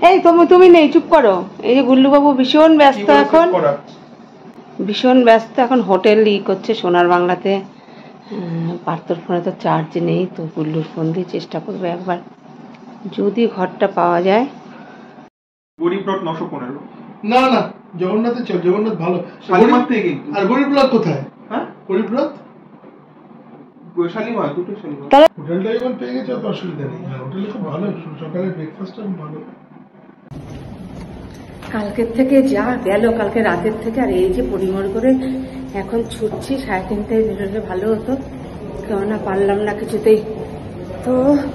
এই তুমি নেই, চুপ করো। এই যে গুল্লু বাবু ভীষণ ব্যস্ত এখন, ভীষণ ব্যস্ত এখন, হোটেল করছে সোনার বাংলাতে। পার্থর ফোনে তো চার্জ নেই, তো গুল্লুর ফোন দিয়ে চেষ্টা করবে একবার, যদি ঘরটা পাওয়া যায়। গরিবরথ 915। না না, জগন্নাথে চল, জগন্নাথ ভালো। শালিমার থেকে আর গরিবরথ কোথায়? হ্যাঁ, গরিবরথ শালিমার, দুটো শালিমার। হোটেলটা যখন পেয়ে গেছে অত অসুবিধা নেই। হোটেলে খুব ভালো, সকালে ব্রেকফাস্টটা ভালো। কালকের থেকে যা গেল, কালকে রাতের থেকে, আর এই যে পরিমর করে এখন ছুটছি। 3:30টায় বেরোলে ভালো হতো, কেননা পারলাম না কিছুতেই। তো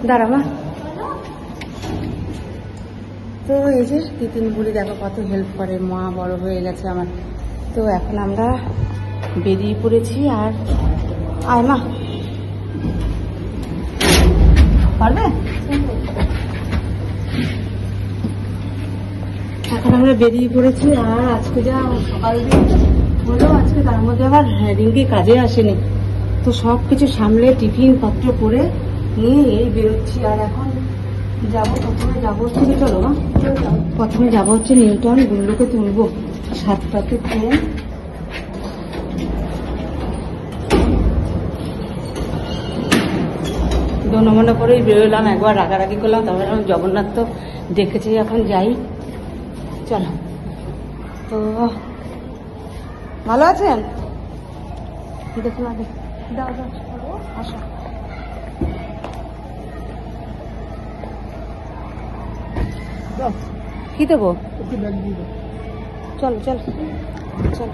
দাঁড়ামা, তো এই যে তিতিন বুড়ি দেখো কত হেল্প করে, মা বড় হয়ে গেছে আমার। তো এখন আমরা বেরিয়ে পড়েছি। আর আয় মা, পারবে? এখন আমরা বেরিয়ে পড়েছি। আর আজকে যা সকাল দিন হলো, আজকে তার মধ্যে আবার রিঙ্কি কাজে আসেনি, তো সব কিছু সামলে টিফিন পত্র করে নিয়ে এই বেরোচ্ছি। আর এখন যাবো, প্রথমে যাবো হচ্ছে, চলো না, প্রথমে যাবো হচ্ছে নিউটাউন, গুল্লুকে তুলবো 7টাতে ট্রেন। দোনমনে করেই বেরোলাম, একবার রাগারাগি করলাম, তারপরে জগন্নাথ তো দেখেছি, এখন যাই, চলো। তো ভালো আছেন? দেখুন আগে, দাও দাও, আসো। কি দেবো? চলো চলো চলো।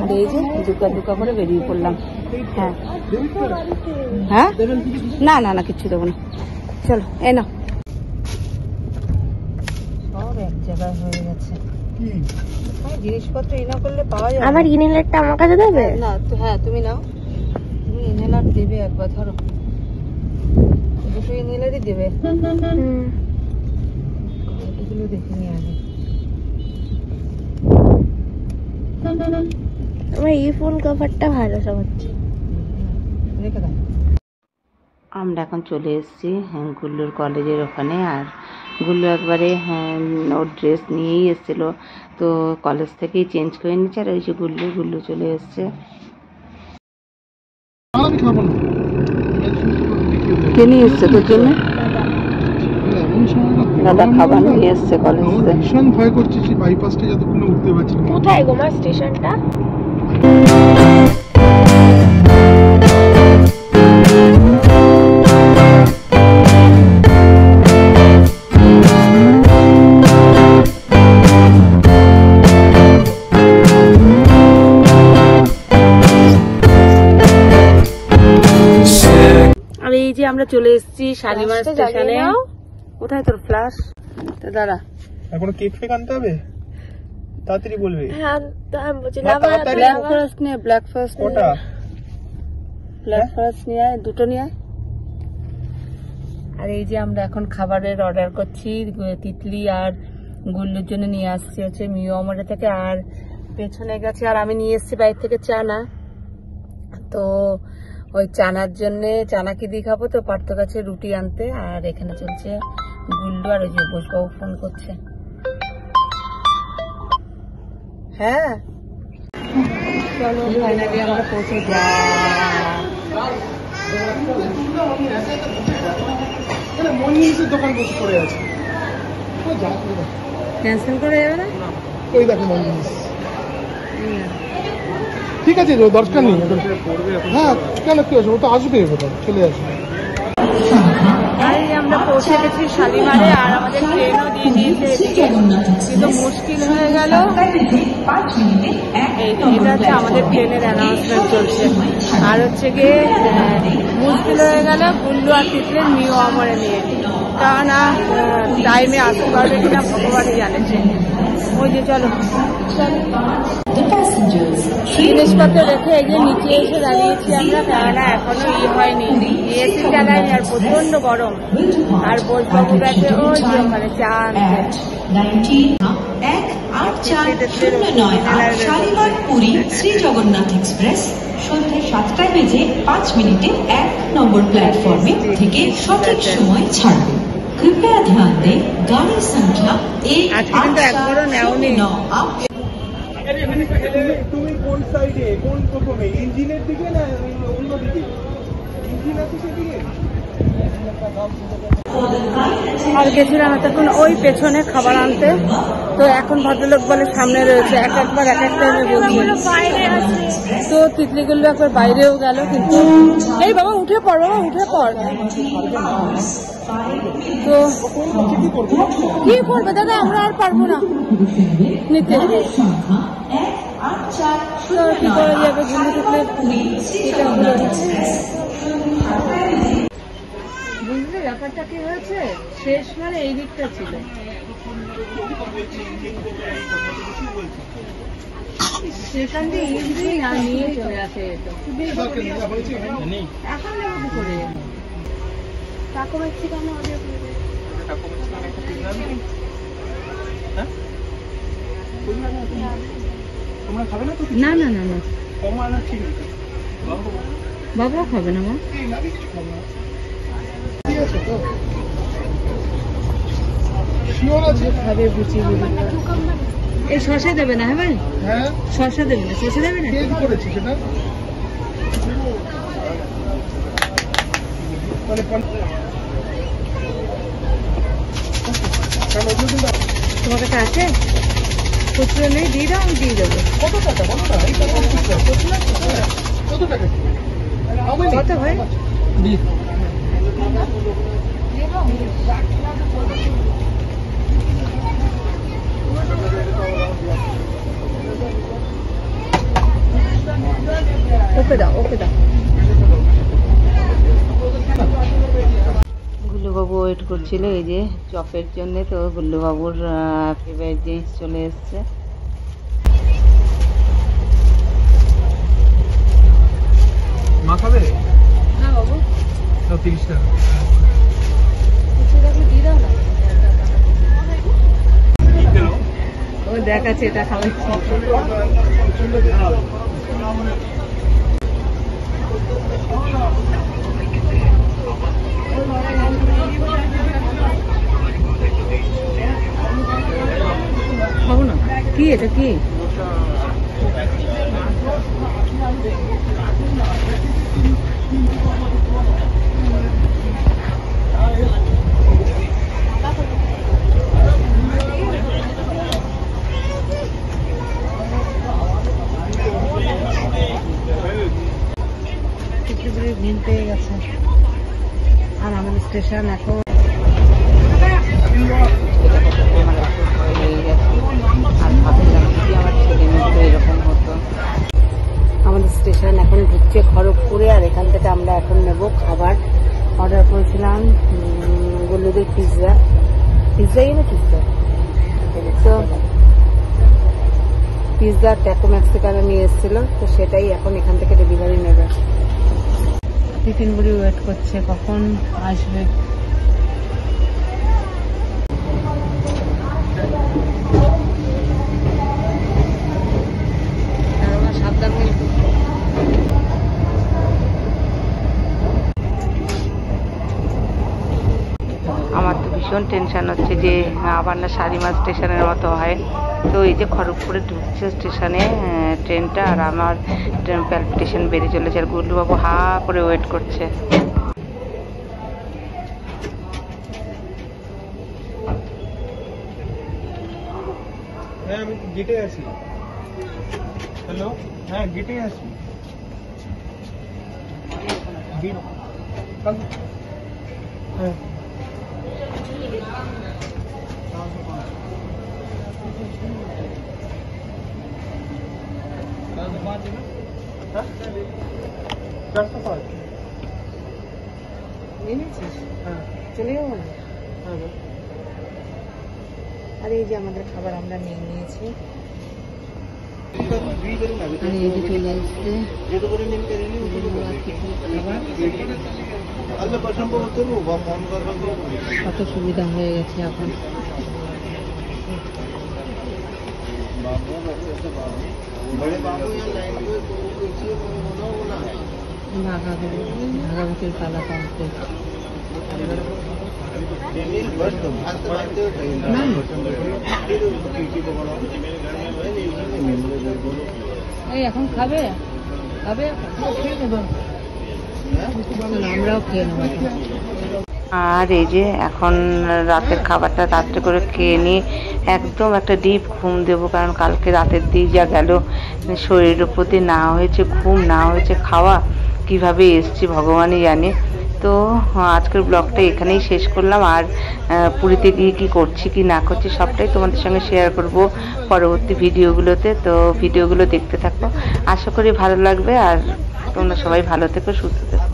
আর এই যে দুকা করে বেরিয়ে পড়লাম। হ্যাঁ হ্যাঁ, না না না, কিচ্ছু দেবো না, চলো। এই না, সব এক জায়গায় হয়ে গেছে। জিনিসপত্র ইনা করলে পাওয়া যাবে। আমার ইনহেলারটা আমার কাছে দেবে না? তো হ্যাঁ, তুমি নাও, তুমি ইনহেলার দেবে একবার, ধরো, দুটো ইনহেলারই দেবে। এগুলো দেখে নিয়ে আগে। আমার এই ফোন কভারটা ভালো সবাচ্ছে, রেখে দাও। আমরা এখন চলে এসেছি গুল্লুর কলেজের ওখানে। আর গুল্লু একবারে ওর ড্রেস নিয়েই এসেছিল, তো কলেজ থেকেই চেঞ্জ করে নিচ্ছে। আর ওই যে গুল্লু চলে এসছে। কে নিয়ে এসছে তোর জন্য? দাদা খাবার নিয়ে এসছে কলেজ থেকে। ভীষণ ভয় করছি বাইপাসটা যতক্ষণ উঠতে পারছি না। কোথায় গো মা স্টেশনটা? আর এই যে আমরা চলে এসেছি শালিমার স্টেশনে। কোথায় তোর ফ্লাশ? দাঁড়া, এখন কেক ফেক আনতে হবে, তাড়াতাড়ি বলবে। হ্যাঁ ব্ল্যাক ফরেস্ট নিয়ে, ব্ল্যাক ফরেস্ট নিয়ে আয়, দুটো নিয়ে আয়। আর এই যে আমরা এখন খাবারের অর্ডার করছি, তিতলি আর গুল্লুর জন্য নিয়ে আসছি হচ্ছে মিও আমরে থেকে। আর পেছনে গেছে, আর আমি নিয়ে এসেছি বাইরে থেকে চানা, তো ওই চানার জন্যে চানা কি দিয়ে খাবো, তো পার্থ কাছে রুটি আনতে। আর এখানে চলছে গুল্লু, আর ওই যে বসবাবু ফোন করছে। হ্যাঁ চলো, ফাইনালি আমরা পৌঁছে যাই। দোকান বসে পড়ে আছে, ক্যান্সেল করে যাবে না? ওই দেখো মন জিনিস। ঠিক আছে, দরকার নেই। হ্যাঁ কেন, কি আসবে, ও তো আসবে, চলে আসবে। আমরা পৌঁছে গেছি শালিমারে, আর আমাদের ট্রেনও দিয়ে দিয়েছে এদিকে, কিন্তু মুশকিল হয়ে গেল। এটা হচ্ছে আমাদের ট্রেনের অ্যানাউন্সমেন্ট চলছে। আর হচ্ছে গিয়ে মুশকিল হয়ে গেল গুল্লু আর তিতলির মিও আমরে নিয়ে, কেননা টাইমে আসতে পারবে কিনা ভগবানই জানেছে। ওই যে চলো, জিনিসপত্র রেখে এগিয়ে নিচে এসে দাঁড়িয়েছি আমরা, কেননা এখনো হয়নি, এসি চালাইনি, আর প্রচন্ড গরম। আর বসবাবু গেছে ওই যে ওখানে চা শালিমার পুরী শ্রী জগন্নাথ এক্সপ্রেস সন্ধ্যে 7টায় বেজে 5 মিনিটে 1 নম্বর প্ল্যাটফর্মে থেকে সঠিক সময় ছাড়বে। कृपया ध्यान दें गाड़ी संख्या আজকে কিন্তু একবারও নেওনি। 1809 তুমি কোন সাইডে, কোন প্রথমে ইঞ্জিনের দিকে না অন্য দিকে? ইঞ্জিন আছে সেদিকে। আর গেছিলাম এতক্ষণ ওই পেছনে খাবার আনতে, তো এখন ভদ্রলোক বলে সামনে রয়েছে, একবার এক এক টাইমে বলছে। তো তিতলিগুলো একবার বাইরেও গেল, কিন্তু এই বাবা উঠে পড়, বাবা উঠে পড়। তো কি করবে দাদা, আমরা আর পারবো না নিতে। তো কি করা যাবে, ঘুরে ঢুকলে বুঝলে ব্যাপারটা কি হয়েছে, শেষ মানে এই দিকটা ছিল, সেখান দিয়ে ইজিলি না নিয়ে চলে আসে। তো এখন নেবো কি করে, কাকু মাছি কেন তোমরা খাবে না তো? না না না না, কমা না ঠিক আছে, বাবাও খাবে না মা। ঠিক আছে তো শিওর আছে? খাবে বুঝি বুঝি। এই শসা দেবে না? হ্যাঁ ভাই, হ্যাঁ শসা দেবে না, শসা দেবে না। চেঞ্জ করেছি সেটা মানে তোমার কাছে আছে খুচরো? নেই, দিয়ে দাও, আমি দিয়ে দেবো। কত টাকা বলো না, এই টাকা কত টাকা? কত ভাই? ওকে দাও, ওকে দাও। গুল্লুবাবু ওয়েট করছিল এই যে চপের জন্য, তো গুল্লুবাবুর ফেভারিট জিনিস চলে এসছে। মা খাবে? না বাবু, 30 টাকা। দিয়ে দাও না। ও দেখাচ্ছে এটা খাওয়াচ্ছি। খাবো না, কি এটা কি? ঘুম পেয়ে গেছে, আর আমাদের স্টেশন এখন আমাদের স্টেশন এখন ঢুকছে খড়গপুরে, আর এখান থেকে আমরা এখন নেব খাবার। অর্ডার করেছিলাম গুল্লুদের পিৎজাই না পিৎজা, তো পিৎজা ট্যাকো মেক্সিকানো নিয়ে এসেছিল, তো সেটাই এখন এখান থেকে ডেলিভারি নেবে। টিফিন বুড়ি ওয়েট করছে কখন আসবে। আমার তো ভীষণ টেনশন হচ্ছে যে আবার না শালিমার স্টেশনের মতো হয়। তো এই যে খড়গপুরে ঢুকছে স্টেশনে ট্রেনটা, আর আমার প্যালপিটেশন বেড়ে চলেছে, আর গুল্লুবাবু হা করে ওয়েট করছে। হ্যাঁ আমি গেটে আছি। হ্যালো, হ্যাঁ গেটে আছি। হ্যাঁ চলে যাবো না? আর এই যে আমাদের খাবার আমরা নিয়ে নিয়েছি, আর এই যে চলে এসছে কত সুবিধা হয়ে গেছে এখন। ভাগাভাগির পালা কমপ্লিট। এই এখন খাবে খাবে খেয়ে নেবো আমরাও খেয়ে নেবো। আর এই যে এখন রাতের খাবারটা রাত্রে করে খেয়ে নিয়ে একদম একটা ডিপ ঘুম দেবো, কারণ কালকে রাতের দিক যা গেল, শরীরের প্রতি না হয়েছে ঘুম, না হয়েছে খাওয়া, কিভাবে এসছি ভগবানই জানে। তো আজকের ব্লগটা এখানেই শেষ করলাম। আর পুরীতে গিয়ে কী করছি কি না করছি সবটাই তোমাদের সঙ্গে শেয়ার করব পরবর্তী ভিডিওগুলোতে। তো ভিডিওগুলো দেখতে থাকো, আশা করি ভালো লাগবে। আর তোমরা সবাই ভালো থেকো, সুস্থ থেকো।